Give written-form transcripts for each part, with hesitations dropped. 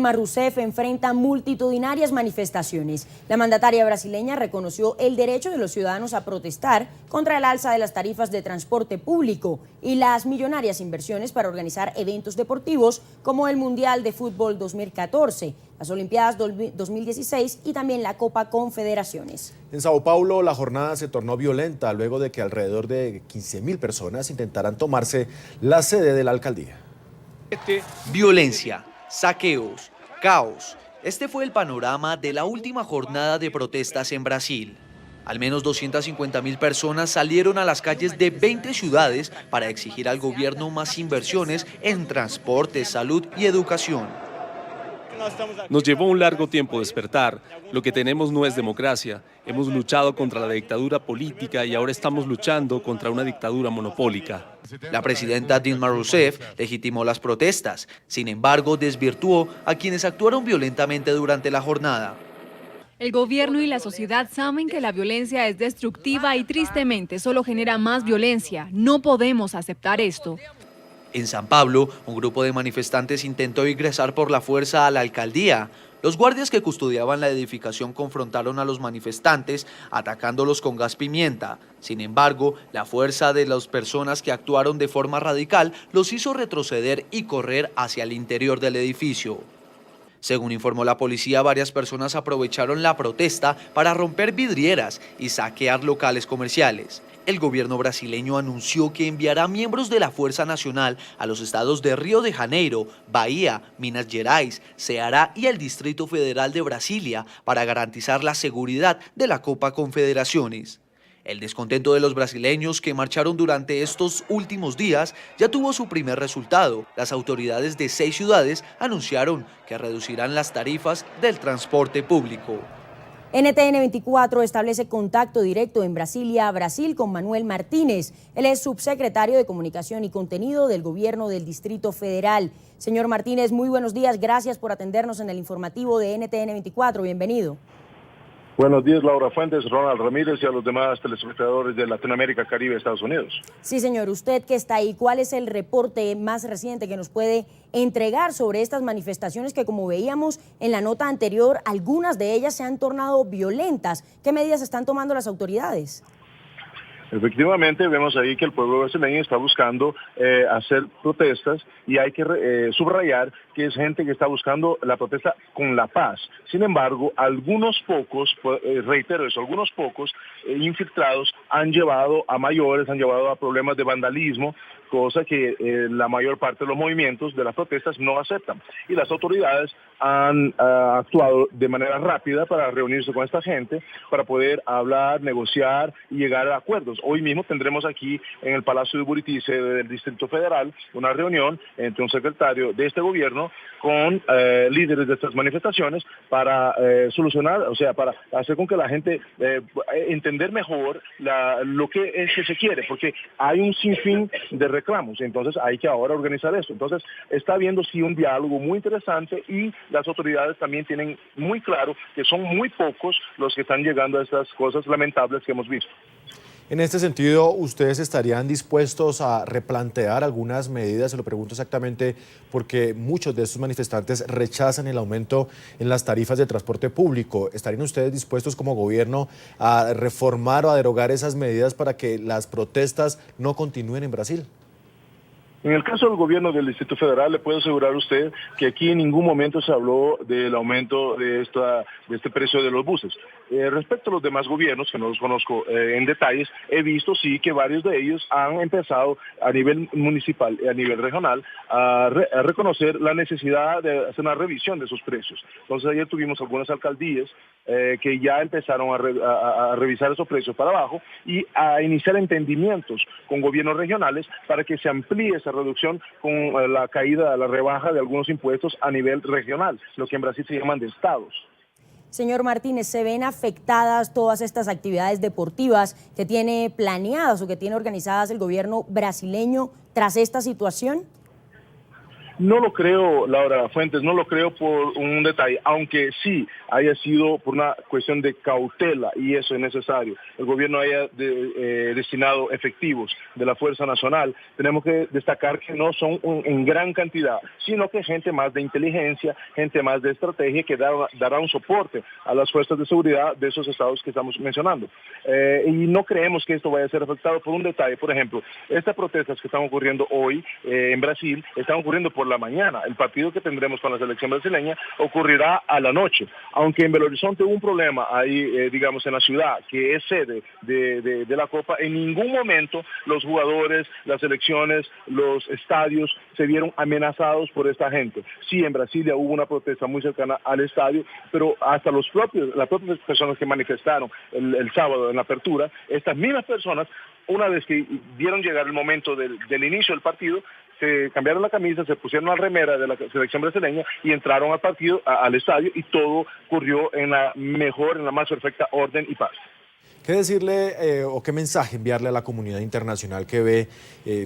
Dilma Rousseff enfrenta multitudinarias manifestaciones. La mandataria brasileña reconoció el derecho de los ciudadanos a protestar contra el alza de las tarifas de transporte público y las millonarias inversiones para organizar eventos deportivos como el Mundial de Fútbol 2014, las Olimpiadas 2016 y también la Copa Confederaciones. En Sao Paulo, la jornada se tornó violenta luego de que alrededor de 15.000 personas intentaran tomarse la sede de la alcaldía. Violencia, saqueos, caos. Este fue el panorama de la última jornada de protestas en Brasil. Al menos 250.000 personas salieron a las calles de 20 ciudades para exigir al gobierno más inversiones en transporte, salud y educación. Nos llevó un largo tiempo despertar. Lo que tenemos no es democracia. Hemos luchado contra la dictadura política y ahora estamos luchando contra una dictadura monopólica. La presidenta Dilma Rousseff legitimó las protestas. Sin embargo, desvirtuó a quienes actuaron violentamente durante la jornada. El gobierno y la sociedad saben que la violencia es destructiva y tristemente solo genera más violencia. No podemos aceptar esto. En San Pablo, un grupo de manifestantes intentó ingresar por la fuerza a la alcaldía. Los guardias que custodiaban la edificación confrontaron a los manifestantes, atacándolos con gas pimienta. Sin embargo, la fuerza de las personas que actuaron de forma radical los hizo retroceder y correr hacia el interior del edificio. Según informó la policía, varias personas aprovecharon la protesta para romper vidrieras y saquear locales comerciales. El gobierno brasileño anunció que enviará miembros de la Fuerza Nacional a los estados de Río de Janeiro, Bahía, Minas Gerais, Ceará y el Distrito Federal de Brasilia para garantizar la seguridad de la Copa Confederaciones. El descontento de los brasileños que marcharon durante estos últimos días ya tuvo su primer resultado. Las autoridades de 6 ciudades anunciaron que reducirán las tarifas del transporte público. NTN 24 establece contacto directo en Brasilia, Brasil, con Manuel Martínez. Él es subsecretario de Comunicación y Contenido del Gobierno del Distrito Federal. Señor Martínez, muy buenos días. Gracias por atendernos en el informativo de NTN 24. Bienvenido. Buenos días, Laura Fuentes, Ronald Ramírez y a los demás telespectadores de Latinoamérica, Caribe, Estados Unidos. Sí, señor. Usted que está ahí, ¿cuál es el reporte más reciente que nos puede entregar sobre estas manifestaciones que, como veíamos en la nota anterior, algunas de ellas se han tornado violentas? ¿Qué medidas están tomando las autoridades? Efectivamente, vemos ahí que el pueblo brasileño está buscando hacer protestas y hay que subrayar que es gente que está buscando la protesta con la paz. Sin embargo, algunos pocos, reitero eso, algunos pocos infiltrados han llevado a mayores, han llevado a problemas de vandalismo, cosa que la mayor parte de los movimientos de las protestas no aceptan. Y las autoridades han actuado de manera rápida para reunirse con esta gente, para poder hablar, negociar y llegar a acuerdos. Hoy mismo tendremos aquí en el Palacio de Buritice del Distrito Federal una reunión entre un secretario de este gobierno con líderes de estas manifestaciones para solucionar, o sea, para hacer con que la gente entender mejor lo que es que se quiere, porque hay un sinfín de reclamos, entonces hay que ahora organizar eso. Entonces está habiendo sí un diálogo muy interesante y las autoridades también tienen muy claro que son muy pocos los que están llegando a estas cosas lamentables que hemos visto. En este sentido, ¿ustedes estarían dispuestos a replantear algunas medidas? Se lo pregunto exactamente porque muchos de estos manifestantes rechazan el aumento en las tarifas de transporte público. ¿Estarían ustedes dispuestos como gobierno a reformar o a derogar esas medidas para que las protestas no continúen en Brasil? En el caso del gobierno del Distrito Federal, le puedo asegurar a usted que aquí en ningún momento se habló del aumento de este precio de los buses. Respecto a los demás gobiernos, que no los conozco en detalles, he visto sí que varios de ellos han empezado a nivel municipal y a nivel regional a reconocer la necesidad de hacer una revisión de esos precios. Entonces ayer tuvimos algunas alcaldías que ya empezaron a revisar esos precios para abajo y a iniciar entendimientos con gobiernos regionales para que se amplíe esa reducción con la caída, la rebaja de algunos impuestos a nivel regional, lo que en Brasil se llaman de estados. Señor Martínez, ¿se ven afectadas todas estas actividades deportivas que tiene planeadas o que tiene organizadas el gobierno brasileño tras esta situación? No lo creo, Laura Fuentes, no lo creo por un detalle, aunque sí haya sido por una cuestión de cautela y eso es necesario. El gobierno haya destinado efectivos de la Fuerza Nacional. Tenemos que destacar que no son en gran cantidad, sino que gente más de inteligencia, gente más de estrategia que dará un soporte a las fuerzas de seguridad de esos estados que estamos mencionando. Y no creemos que esto vaya a ser afectado por un detalle. Por ejemplo, estas protestas que están ocurriendo hoy en Brasil están ocurriendo por la mañana. El partido que tendremos con la selección brasileña ocurrirá a la noche. Aunque en Belo Horizonte hubo un problema ahí, digamos, en la ciudad, que es sede de la Copa, en ningún momento los jugadores, las selecciones, los estadios se vieron amenazados por esta gente. Sí, en Brasilia hubo una protesta muy cercana al estadio, pero hasta las propias personas que manifestaron el sábado en la apertura, estas mismas personas, una vez que vieron llegar el momento del inicio del partido, se cambiaron la camisa, se pusieron la remera de la selección brasileña y entraron al partido, al estadio, y todo ocurrió en la más perfecta orden y paz. ¿Qué decirle o qué mensaje enviarle a la comunidad internacional que ve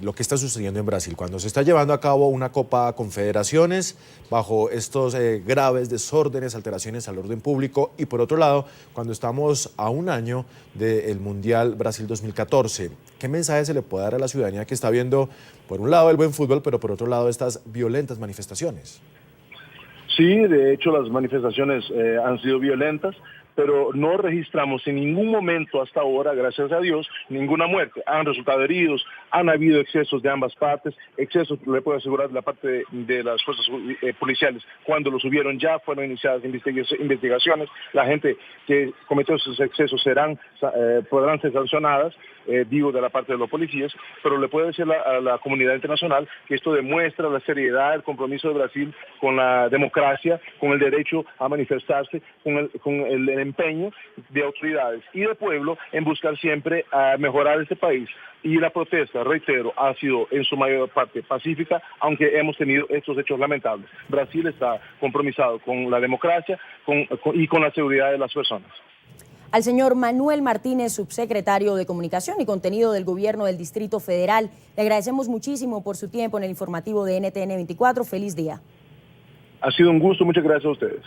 lo que está sucediendo en Brasil cuando se está llevando a cabo una Copa Confederaciones bajo estos graves desórdenes, alteraciones al orden público, y por otro lado, cuando estamos a un año del Mundial Brasil 2014? ¿Qué mensaje se le puede dar a la ciudadanía que está viendo, por un lado, el buen fútbol, pero por otro lado, estas violentas manifestaciones? Sí, de hecho las manifestaciones han sido violentas, pero no registramos en ningún momento hasta ahora, gracias a Dios, ninguna muerte. Han resultado heridos, han habido excesos de ambas partes, excesos, le puedo asegurar, de la parte de las fuerzas policiales. Cuando los hubieron ya, fueron iniciadas investigaciones. La gente que cometió esos excesos podrán ser sancionadas, digo, de la parte de los policías, pero le puedo decir a la comunidad internacional que esto demuestra la seriedad, el compromiso de Brasil con la democracia, con el derecho a manifestarse, con el empeño de autoridades y del pueblo en buscar siempre a mejorar este país. Y la protesta, reitero, ha sido en su mayor parte pacífica, aunque hemos tenido estos hechos lamentables. Brasil está compromisado con la democracia y con la seguridad de las personas. Al señor Manuel Martínez, subsecretario de Comunicación y Contenido del Gobierno del Distrito Federal, le agradecemos muchísimo por su tiempo en el informativo de NTN 24. Feliz día. Ha sido un gusto, muchas gracias a ustedes.